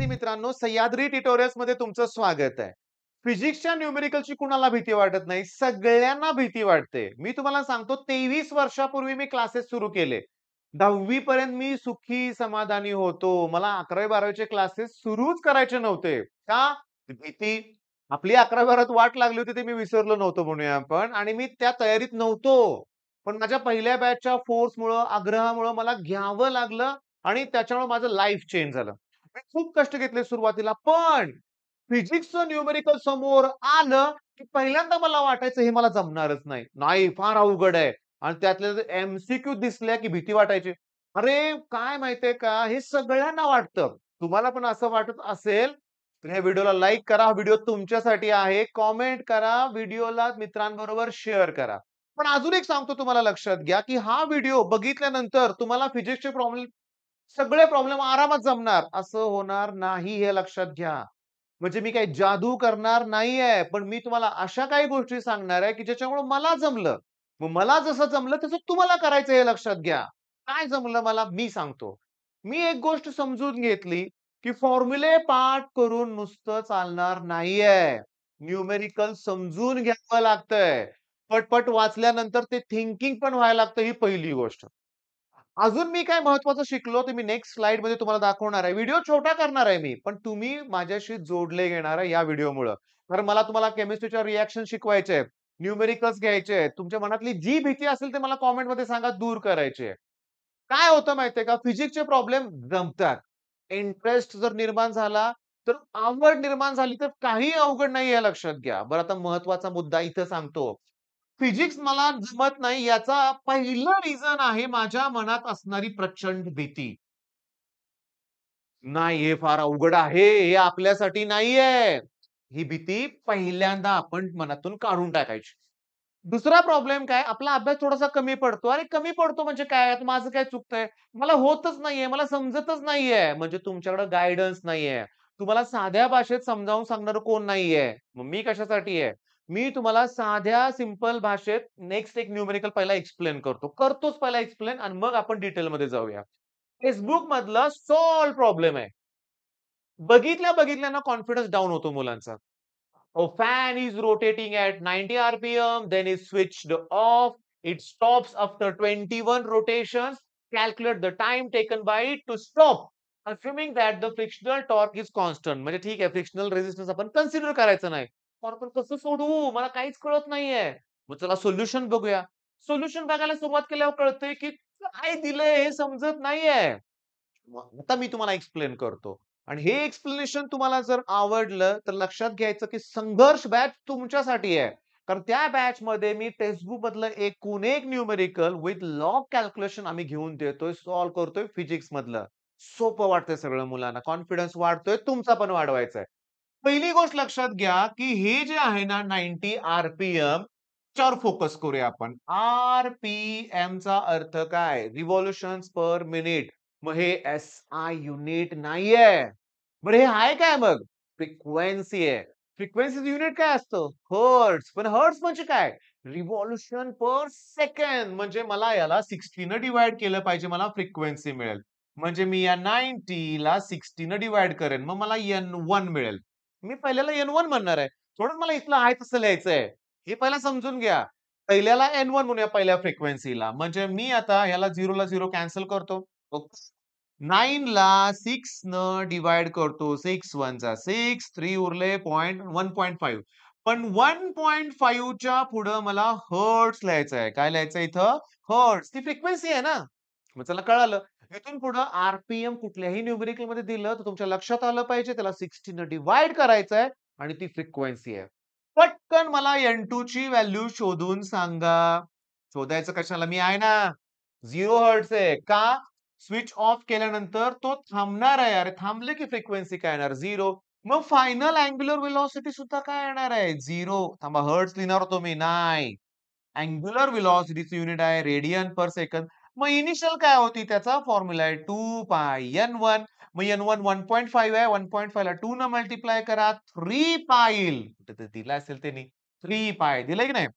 विद्यार्थी मित्रांनो, सह्याद्री ट्युटोरियल्स मध्ये तुमचं स्वागत आहे. फिजिक्सच्या न्यूमेरिकलची कुणाला भीती वाटत नाही? सगळ्यांना भीती वाटते. मी तुम्हाला सांगतो 23 वर्षापूर्वी मी क्लासेस सुरू केले. 10वी पर्यंत मी सुखी समाधानी होतो. मला 11वी-12वीचे क्लासेस सुरूच करायचे नव्हते. का? भीती. आपली 11वी-12वीत वाट लागली होती ते मी विसरलो नव्हतो म्हणूया आपण आणि मी त्या तयारीत नव्हतो. पण माझ्या पहिल्या बॅचच्या फोर्समुळं, आग्रहामुळं मला घ्यावं लागलं आणि त्याच्यामुळे माझं लाईफ चेंज झालं. मी खूप कष्ट घेतले सुरुवातीला, पण फिजिक्सचं न्यूमेरिकल समोर आलं, की पहिल्यांदा मला वाटायचं हे मला जमणारच नाही. नाही, फार अवघड आहे आणि त्यातल्या त्यात एम-सी-क्यू दिसल्या, की भीती वाटायची. अरे, काय माहितीये का, हे सगळ्यांना वाटतं. तुम्हाला पण असं वाटत असेल, तर ह्या व्हिडिओला लाईक करा. हा व्हिडिओ तुमच्यासाठी आहे. कमेंट करा. व्हिडिओला मित्रांबरोबर शेअर करा. पण अजून एक सांगतो तुम्हाला लक्षात घ्या, की हा व्हिडिओ बघितल्यानंतर तुम्हाला फिजिक्सचे प्रॉब्लेम सगळे प्रॉब्लेम आरामात जमणार, असं होणार नाही हे लक्षात घ्या. म्हणजे मी काही जादू करणार नाहीये, पण मी तुम्हाला अशा काही गोष्टी सांगणार आहे, की ज्याच्यामुळे मला जमलं. मग मला जसं जमलं तसं तुम्हाला करायचं हे लक्षात घ्या. काय जमलं मला मी सांगतो. मी एक गोष्ट समजून घेतली, की फॉर्म्युले पाठ करून नुसतं चालणार नाहीये. न्यूमेरिकल समजून घ्यावं लागतंय. पट वाचल्यानंतर ते थिंकिंग पण व्हायला लागतं ही पहिली गोष्ट. अजून मी काय महत्त्वाचं शिकलो ते मी नेक्स्ट स्लाइडमध्ये तुम्हाला दाखवणार आहे. व्हिडिओ छोटा करणार आहे मी, पण तुम्ही माझ्याशी जोडले घेणार आहे या व्हिडिओमुळं. कारण मला तुम्हाला केमिस्ट्रीच्या रिएक्शन शिकवायचे आहेत. न्यूमेरिकल्स घ्यायचे आहेत. तुमच्या मनातली जी भीती असेल ते मला कमेंटमध्ये सांगा दूर करायची आहे. काय होतं माहितीये का फिजिक्सचे प्रॉब्लेम जमतात. इंटरेस्ट जर निर्माण झाला, तर आवड निर्माण झाली तर काही अवघड नाही हे लक्षात घ्या. बरं आता महत्त्वाचा मुद्दा इथं सांगतो. फिजिक्स मला जमत नाही याचा पहिलं रिझन आहे माझ्या मनात असणारी प्रचंड भीती. नाही हे फार अवघड आहे. हे आपल्यासाठी नाहीये. ही भीती पहिल्यांदा आपण मनातून काढून टाकायची. दुसरा प्रॉब्लेम काय? आपला अभ्यास थोडासा कमी पडतो. अरे कमी पडतो म्हणजे काय? आता माझं काय चुकतंय? मला होतच नाहीये, मला समजतच नाहीये. म्हणजे तुमच्याकडे गाईडन्स नाहीये. तुम्हाला साध्या भाषेत समजावून सांगणारं कोण नाहीये. मग मी कशासाठी आहे? मी तुम्हाला साध्या सिंपल भाषेत नेक्स्ट एक न्यूमेरिकल पहिला एक्सप्लेन करतो. करतोच पहिला एक्सप्लेन आणि मग आपण डिटेलमध्ये जाऊया. Facebook मधला सॉल्व्ह प्रॉब्लेम आहे. बघितल्या-बघितल्यानं कॉन्फिडन्स डाउन होतो मुलांचा. A fan is rotating at 90 RPM, then is switched off. It stops after 21 rotations. Calculate the time taken by it to stop. Assuming that the frictional torque is constant. म्हणजे ठीक आहे, frictional resistance आपण consider करायचं नाही. पण आपण कसं सोडवू? मला काहीच कळत नाहीये. मग चला सोल्युशन बघूया. सोल्युशन बघायला सुरुवात केल्यावर कळतंय, की काय दिलंय हे समजत नाहीये. आता मी तुम्हाला एक्सप्लेन करतो. आणि हे एक्सप्लेनेशन तुम्हाला जर आवडलं, तर लक्षात घ्यायचं की संघर्ष बॅच तुमच्यासाठी आहे. कारण त्या बॅचमध्ये मी टेक्स्टबुक मधलं एकूण एक न्यूमेरिकल विथ लॉग कॅल्क्युलेशन आम्ही घेऊन देतोय, सॉल्व्ह करतोय फिजिक्स मधलं. सोपं वाटतंय सगळं मुलांना. कॉन्फिडन्स वाढतोय, तुमचा पण वाढवायचा आहे. पहिली गोष्ट लक्षात घ्या, की हे जे आहे ना 90 आर-पी-एम च्यावर फोकस करूया आपण. आर-पी-एमचा अर्थ काय? Revolutions per minute. मग हे एस-आय युनिट नाहीये. बरं हे आहे काय मग? फ्रिक्वेन्सी आहे. फ्रिक्वेन्सीचं युनिट काय असतं? हर्ट्झ. पण हर्ट्झ म्हणजे काय? रिव्होल्यूशन पर सेकंड. म्हणजे मला याला 60 ने डिव्हाईड केलं पाहिजे मला फ्रिक्वेन्सी मिळेल. म्हणजे मी या 90 ला 60 ने डिव्हाईड करेन. मग मला N1 मिळेल. मी पहिल्याला N1 म्हणणार आहे. थोडं मला इथलं आहे तसं लिहायचंय. हे पहिला समजून घ्या. पहिल्याला N1 म्हणूया पहिल्या फ्रिक्वेन्सीला. म्हणजे मी आता ह्याला 0 ला 0 कॅन्सल करतो. ओके. 9 ला 6 न डिव्हाईड करतो. 6 1 जा 6, 3 उरले 1.5. पण 1.5 च्या पुढं मला हर्ट्झ लिहायचं आहे. काय लिहायचं इथं? हर्ट्झ. ती फ्रिक्वेन्सी आहे ना. मग चला कळालं. इथून पुढं आर-पी-एम कुठल्याही न्यूमेरिकलमध्ये दिलं तर तुमच्या लक्षात आलं पाहिजे त्याला 60 न डिव्हाईड करायचंय आणि ती फ्रिक्वेन्सी आहे. पटकन मला N2 ची व्हॅल्यू शोधून सांगा. शोधायचं कशाला? मी आहे ना. 0 हर्ट्झ आहे. का? स्विच ऑफ केल्यानंतर तो थांबणार आहे. अरे थांबले की फ्रिक्वेन्सी काय येणार? 0. मग फायनल अँग्युलर व्हेलॉसिटी सुद्धा काय येणार आहे? 0. थांबा हर्ट्झ लिहिणार होतो मी. नाही. अँग्युलर व्हेलॉसिटीचं युनिट आहे रेडियन पर सेकंद. मग इनिशियल काय होती? त्याचा फॉर्म्युला आहे 2 पाय N1. मग N1 1.5 आहे. 1.5 ला 2 न मल्टिप्लाय करा. 3 पाय येईल. कुठे दिलं असेल त्यांनी. 3 पाय दिलंय की नाही?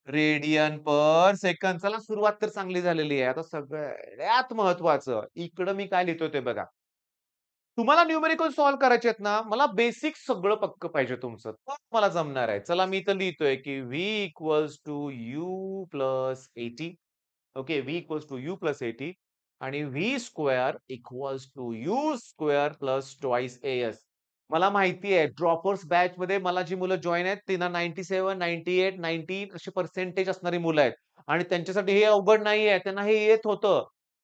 Radian per second. चला सुरुवात तर चांगली झालेली आहे. आता सगळ्यात महत्वाचं इकडं मी काय लिहितोय ते बघा. तुम्हाला न्यूमेरिकल सॉल्व्ह करायचे आहेत ना, मला बेसिक सगळं पक्क पाहिजे तुमचं. तर मला जमणार आहे. चला मी इथं लिहितोय, की v equals to u plus 80. Okay, v equals to u plus 80 आणि v square equals to u square plus twice a s. मला माहिती आहे ड्रॉपर्स बॅचमध्ये मला जी मुलं जॉइन आहेत, त्यांना 97, 98, 90 असे पर्सेंटेज असणारी मुलं आहेत आणि त्यांच्यासाठी हे अवघड नाहीये. त्यांना हे येत होतं.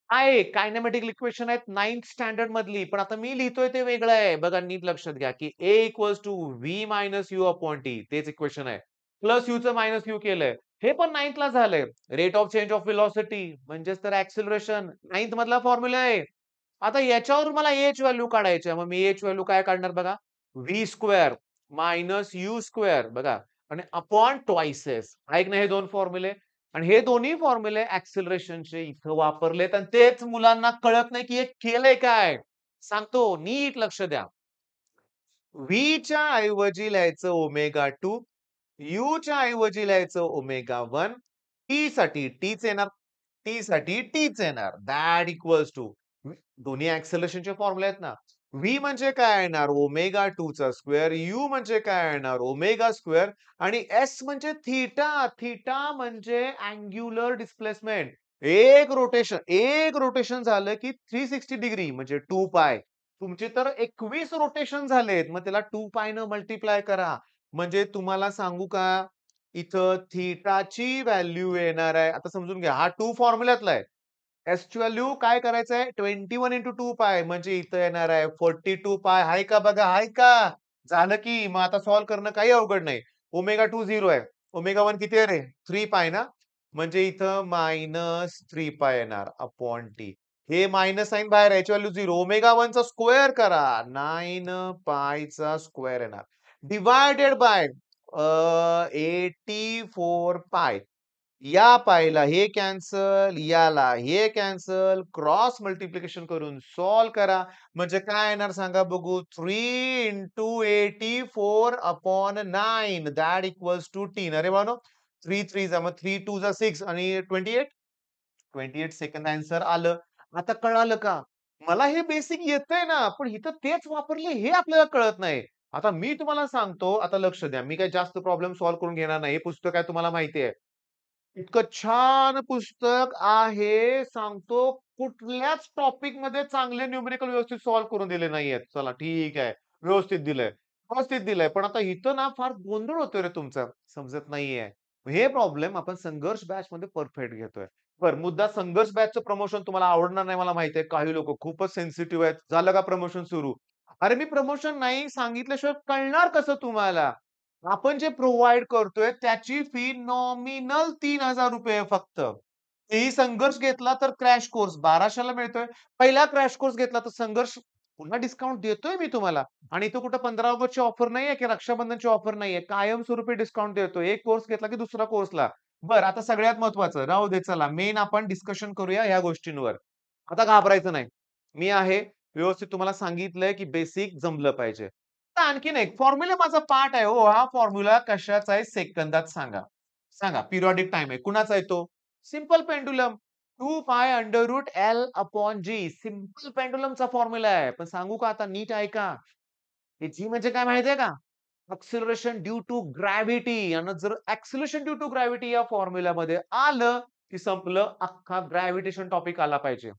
आहे कायनेमॅटिक इक्वेशन आहेत 9th स्टँडर्ड मधली. पण आता मी लिहितोय ते वेगळं आहे. बघा नीट लक्षात घ्या, की A equals to v minus u upon t तेच इक्वेशन आहे. प्लस यूचं मायनस यू केलंय. हे पण 9th ला झालंय. Rate of change of velocity म्हणजेच तर ॲक्सेलरेशन 9th मधला फॉर्म्युला आहे. आता याच्यावर मला एच व्हॅल्यू काढायची आहे. मग मी एच व्हॅल्यू काय काढणार बघा. V square minus U square बघा आणि अपॉन ट्वाइस एस. ऐक ना हे 2 फॉर्म्युले आणि हे दोन्ही फॉर्म्युले ॲक्सेलरेशनचे इथं वापरलेत आणि तेच मुलांना कळत नाही, की हे केलंय काय? सांगतो नीट लक्ष द्या. व्हीच्या ऐवजी लिहायचं ओमेगा 2, यूच्या ऐवजी लिहायचं ओमेगा 1, टीसाठी टीच येणार, टीसाठी टीच येणार. दॅट इक्वल्स टू दोन्ही ॲक्सेलरेशनचे फॉर्म्युले आहेत ना. व्ही म्हणजे काय येणार ओमेगा 2 चा स्क्वेअर, यू म्हणजे काय येणार ओमेगा स्क्वेअर आणि एस म्हणजे थीटा. थीटा म्हणजे अँग्युलर डिस्प्लेसमेंट. एक रोटेशन झालं की 360 डिग्री म्हणजे 2 पाय. तुमचे तर 21 रोटेशन झालेत. मग त्याला 2 पाय न मल्टिप्लाय करा. म्हणजे तुम्हाला सांगू का, इथं थीटाची व्हॅल्यू येणार आहे. आता समजून घ्या, हा 2 फॉर्म्युल्यातला आहे. एसची व्हॅल्यू काय करायचं आहे 21 इंटू 2 पाय म्हणजे इथं येणार आहे 42 पाय. आहे का बघा, आहे का? झालं की मग आता सॉल्व्ह करणं काही अवघड नाही. ओमेगा 2 0 आहे. ओमेगा 1 किती आहे रे? 3 पाय ना? म्हणजे इथं -3 पाय येणार अपॉन टी. हे मायनस साइन बाहेर आहे. याची व्हॅल्यू 0. ओमेगा 1 चा स्क्वेअर करा. 9 पायचा स्क्वेअर येणार. Divided by 84 pi. या पायला हे कॅन्सल, याला हे कॅन्सल, क्रॉस मल्टिप्लिकेशन करून सॉल्व्ह करा. म्हणजे काय येणार सांगा बघू? 3 into 84 upon 9 that equals to 10. अरे बाळांनो 3 3 जा मग 3 2 जा 6 आणि 28? 28 सेकंद आन्सर आलं. आता कळालं का? मला हे बेसिक येतंय ना, पण इथं तेच वापरले हे आपल्याला कळत नाही. आता मी तुम्हाला सांगतो, आता लक्ष द्या. मी काही जास्त प्रॉब्लेम सॉल्व्ह करून घेणार नाही. हे पुस्तक आहे तुम्हाला माहिती आहे. इतकं छान पुस्तक आहे. सांगतो कुठल्याच टॉपिकमध्ये चांगले न्यूमेरिकल व्यवस्थित सॉल्व्ह करून दिले नाहीयेत. चला ठीक आहे. व्यवस्थित दिलंय. व्यवस्थित दिलंय. पण आता इथं ना फार गोंधळ होतोय रे तुमचा. समजत नाहीये. हे प्रॉब्लेम आपण संघर्ष बॅचमध्ये परफेक्ट घेतोय. बरं मुद्दा संघर्ष बॅचचं प्रमोशन तुम्हाला आवडणार नाही मला माहिती आहे. काही लोकं खूपच सेन्सिटिव्ह आहेत. झालं का प्रमोशन सुरू? अरे मी प्रमोशन नाही सांगितल्याशिवाय कळणार कसं तुम्हाला? आपण जे प्रोव्हाईड करतोय त्याची फी नॉमिनल ₹3000 फक्त. तेही संघर्ष घेतला तर क्रॅश कोर्स 1200 ला मिळतोय. पहिला क्रॅश कोर्स घेतला तर संघर्ष पुन्हा डिस्काउंट देतोय मी तुम्हाला आणि इथं कुठं 15 ऑगस्टची ऑफर नाहीये की रक्षाबंधनची ऑफर नाहीये. कायमस्वरूपी डिस्काउंट देतोय. एक कोर्स घेतला की दुसऱ्या कोर्सला. बरं आता सगळ्यात महत्त्वाचं राहू दे चला मेन आपण डिस्कशन करूया ह्या गोष्टींवर. आता घाबरायचं नाही. मी आहे व्यवस्थित तुम्हाला सांगितलंय की बेसिक जमलं पाहिजे. तर आणखीन एक फॉर्म्युला माझा पार्ट आहे हो. हा फॉर्म्युला कशाचा आहे सेकंदात सांगा. सांगा पिरियोडिक टाईम आहे. कुणाचा आहे तो? Simple pendulum. 2 pi under root L upon g. Simple पेंडुलमचा फॉर्म्युला आहे. पण सांगू का आता नीट ऐका. हे जी म्हणजे काय माहिती का? एक्सेलरेशन ड्यू टू ग्रॅव्हिटी आणि जर एक्सेलरेशन ड्यू टू ग्रॅव्हिटी या फॉर्म्युल्यामध्ये आलं, की संपलं अख्खा ग्रॅव्हिटेशन टॉपिक आला पाहिजे.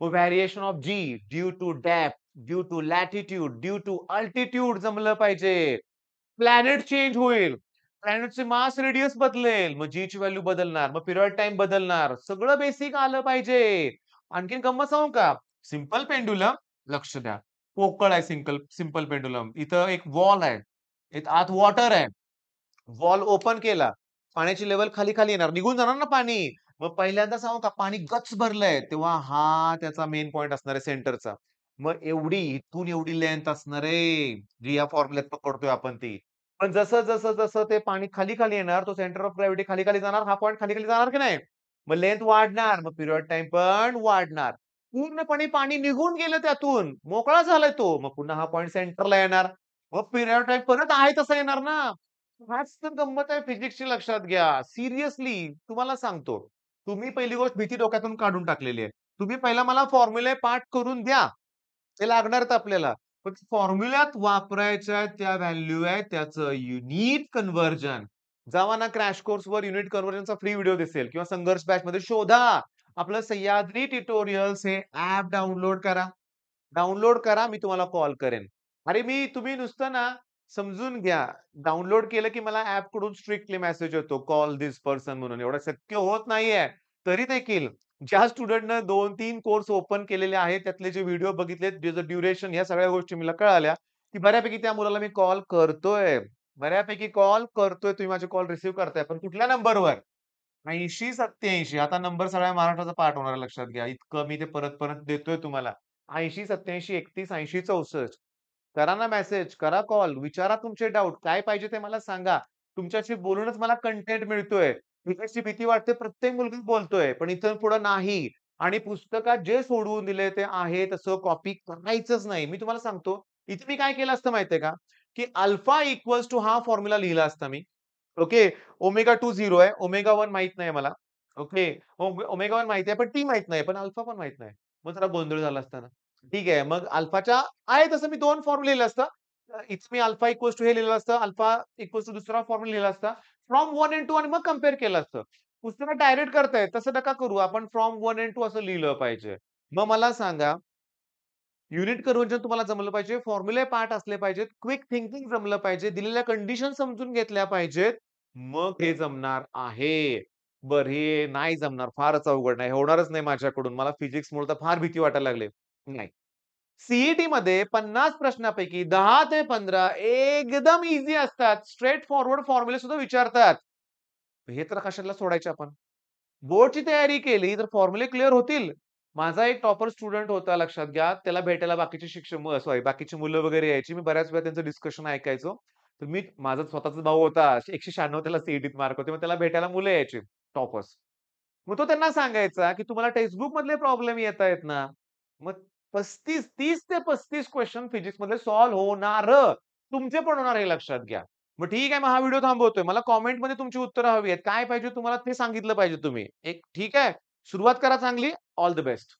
मग variation of g due to depth, due to latitude, due to altitude जमलं पाहिजे. प्लॅनेट चेंज होईल. प्लॅनेटचे मास रेडियस बदलेल. मग जीची व्हॅल्यू बदलणार. मग पिरियड टाईम बदलणार. सगळं बेसिक आलं पाहिजे. आणखीन गंमत सांगू का? सिंपल पेंडुलम लक्ष द्या. पोकळ आहे सिंपल पेंडुलम. इथं एक वॉल आहे. इथं आत वॉटर आहे. वॉल ओपन केला. पाण्याची लेव्हल खाली-खाली येणार. निघून जाणार ना पाणी. मग पहिल्यांदा सांगू का पाणी गच्च भरलंय, तेव्हा हा त्याचा मेन पॉइंट असणार आहे सेंटरचा. मग एवढी इथून एवढी लेंथ असणार आहे, जी या फॉर्म्युल्यात पकडतोय आपण ती. पण जसं ते पाणी खाली-खाली येणार, तो सेंटर ऑफ ग्रॅव्हिटी खाली-खाली जाणार, हा पॉइंट खाली-खाली जाणार की नाही? मग लेंथ वाढणार, मग पिरियड टाईम पण वाढणार. पूर्णपणे पाणी निघून गेलं त्यातून, मोकळा झालाय तो. मग पुन्हा हा पॉइंट सेंटरला येणार. मग पिरियड टाईम परत आहे तसा येणार ना. हाच तर गंमत आहे फिजिक्सची लक्षात घ्या. सिरियसली तुम्हाला सांगतो. तुम्ही पहिली गोष्ट भीती डोक्यातून काढून टाकलेली आहे. तुम्ही पहिला मला फॉर्म्युले पाठ करून द्या. ते लागणारच आपल्याला. पण फॉर्म्युल्यात वापरायच्या त्या व्हॅल्यू आहेत त्याचं युनिट कन्व्हर्जन. जावा ना क्रॅश कोर्सवर युनिट कन्व्हर्जनचा फ्री व्हिडिओ दिसेल किंवा संघर्ष बॅचमध्ये शोधा. आपलं सह्याद्री ट्युटोरियल्स हे ॲप डाउनलोड करा. डाउनलोड करा, मी तुम्हाला कॉल करेन. अरे तुम्ही नुसतं ना समजून घ्या. डाउनलोड केलं की मला ॲपकडून स्ट्रिक्टली मेसेज येतो, कॉल धिस पर्सन म्हणून. एवढं शक्य होत नाहीये. तरी देखील ज्या स्टुडंटनं 2-3 कोर्स ओपन केलेले आहेत, त्यातले जे व्हिडिओ बघितलेत, त्याचं ड्युरेशन ह्या सगळ्या गोष्टी मला कळाल्या, की बऱ्यापैकी त्या मुलाला मी कॉल करतोय. बऱ्यापैकी कॉल करतोय. तुम्ही माझे कॉल रिसीव्ह करताय. पण कुठल्या नंबरवर? 8087 आता नंबर सगळ्या महाराष्ट्राचा पाठ होणार आहे लक्षात घ्या. इतकं मी ते परत-परत देतोय तुम्हाला. 8087 31 61 करा ना मेसेज, करा कॉल, विचारा तुमचे डाउट. काय पाहिजे ते मला सांगा. तुमच्याशी बोलूनच मला कंटेंट मिळतोय. तिकडची भीती वाटते प्रत्येक मुलगा बोलतोय, पण इथून पुढे नाही. आणि पुस्तकात जे सोडवून दिलंय ते आहे तसं कॉपी करायचंच नाही. मी तुम्हाला सांगतो, इथे मी काय केलं असतं माहितीये का? की अल्फा इक्वॉल्स टू हा फॉर्म्युला लिहिला असता मी. ओके. ओमेगा 2 0 आहे. ओमेगा 1 माहीत नाही मला. ओके. ओमेगा 1 माहिती आहे, पण टी माहीत नाही. पण अल्फा पण माहीत नाही. मग जरा गोंधळ झाला असता ना. ठीक आहे. मग अल्फाच्या आहे तसं मी 2 फॉर्म्युला लिहिलं असतं. इथं मी अल्फा इक्वॉल्स टू हे लिहिलं असतं. अल्फा इक्वॉल्स टू दुसरा फॉर्म्युला लिहिला असता. फ्रॉम 1 एंड 2 आणि मग कंपेअर केलं असतं. पुस्तकात डायरेक्ट करताय तसं नका करू. आपण फ्रॉम 1 एंड 2 असं लिहिलं पाहिजे. मग मला सांगा युनिट कन्व्हर्जन तुम्हाला जमलं पाहिजे. फॉर्म्युले पाठ असले पाहिजेत. क्विक थिंकिंग जमलं पाहिजे. दिलेल्या कंडिशन समजून घेतल्या पाहिजेत. मग हे जमणार आहे. बरं हे नाही जमणार. फारच अवघड नाही. होणारच नाही माझ्याकडून. मला फिजिक्समुळे तर फार भीती वाटायला लागली. नाही. सी-ई-टीमध्ये 50 प्रश्नापैकी 10 ते 15 एकदम ईझी असतात. स्ट्रेट फॉरवर्ड फॉर्म्युले सुद्धा विचारतात. हे तर कशाला सोडायचे आपण? बोर्डची तयारी केली तर फॉर्म्युले क्लिअर होतील. माझा एक टॉपर स्टुडंट होता लक्षात घ्या. त्याला भेटायला बाकीचे सॉरी बाकीची मुलं वगैरे यायची. मी बऱ्याच वेळा त्यांचं डिस्कशन ऐकायचो. तर माझा स्वतःचा भाऊ होता. 196 त्याला सी मार्क होते. मग त्याला भेटायला मुलं यायची टॉपर्स. मग तो त्यांना सांगायचा, की तुम्हाला टेक्स्ट बुक मधले प्रॉब्लेम येतायत ना, मग 30 ते 35 क्वेशन फिजिक्समधले सॉल्व्ह होणार. तुमचे पण होणार हे लक्षात घ्या. मग ठीक आहे, मग हा व्हिडिओ थांबवतोय. मला कमेंटमध्ये तुमची उत्तरं हवी आहेत. काय पाहिजे तुम्हाला ते सांगितलं पाहिजे तुम्ही. एक ठीक आहे, सुरुवात करा चांगली. All the best.